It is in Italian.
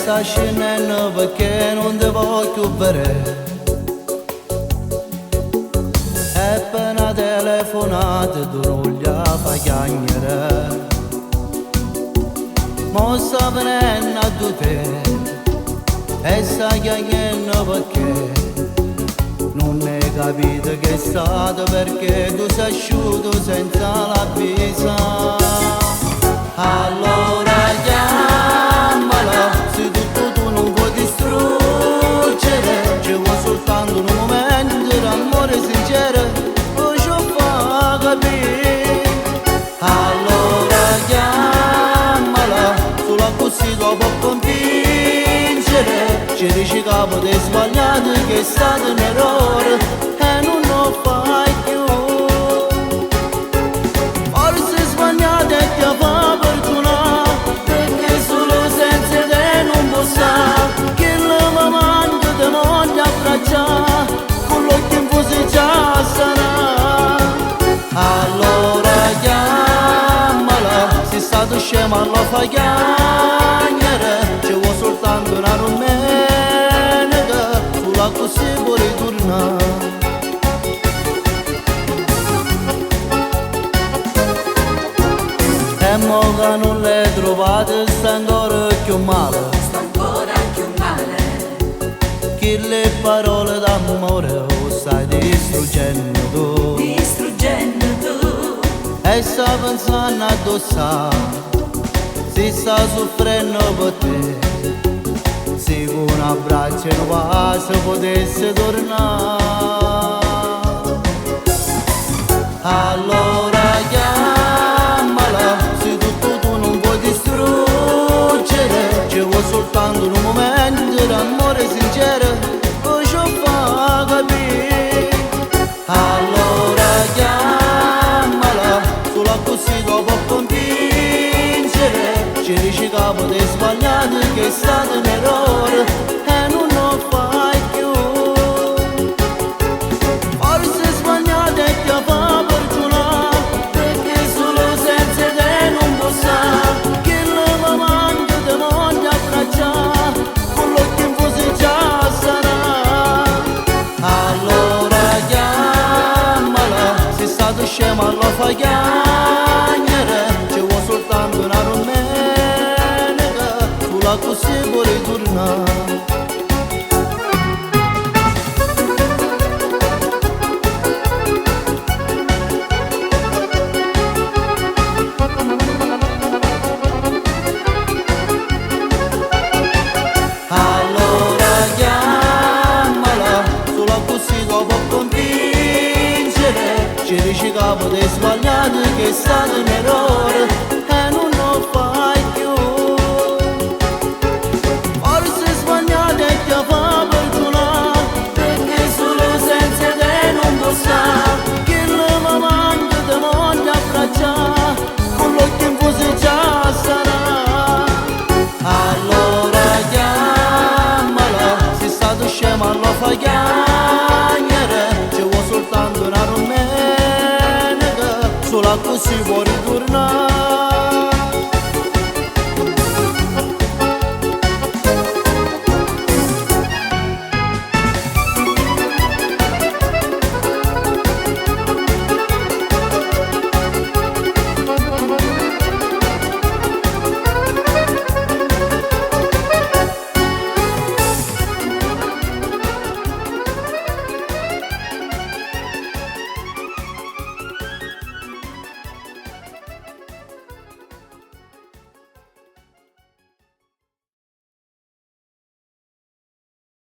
sta scendendo perché non ti voglio bere. E appena telefonate tu non gli fai chiagnere. Mo sta venendo a te e sta chiagnendo perché non hai capito che è stato, perché tu sei asciutto senza l'avviso. Allora chiamala, se tutto tu non puoi distruggere, ci vuoi soltanto un momento d'amore sincero, poi ci fa capire. Allora chiamala, solo così lo può convincere, ci dici che potete sbagliato, che è stato un errore e non lo fai più. Forse sbagliato e ti fa perdonare, perché solo senza te non può stare, che la manca te voglia abbracciare, con l'occhio in fusi già sarà. Allora chiamala, sei stato scemo lo fai chiagnere, ci vuoi soltanto una domenica, sulla così puoi ritornare. E mo che non le trovate sta ancora più male, sta ancora più male, che le parole d'amore o stai distruggendo tu, distruggendo tu. e sta pensando addosso, si sta soffrendo per te, se con un abbraccio in quasi potesse tornare. Allora chiamala, se tutto tu non puoi distruggere, ci vuoi soltanto un momento d'amore sincero, poi ci fa capire. Allora chiamala, solo così lo può convincere, ci dici che potete sbagliato, che è stato un errore e non lo fai più. Forse sbagliato e ti fa perdonare, perché solo senza te non può stare, che la manca te voglia abbracciare, con l'occhio in fusi già sarà. Allora chiamala, sei stato scemo lo fai chiagnere, ci vuoi soltanto una domenica, sulla così puoi ritornare. Allora chiamala, solo così lo può convincere, ci dici che potete sbagliato, che è stato un errore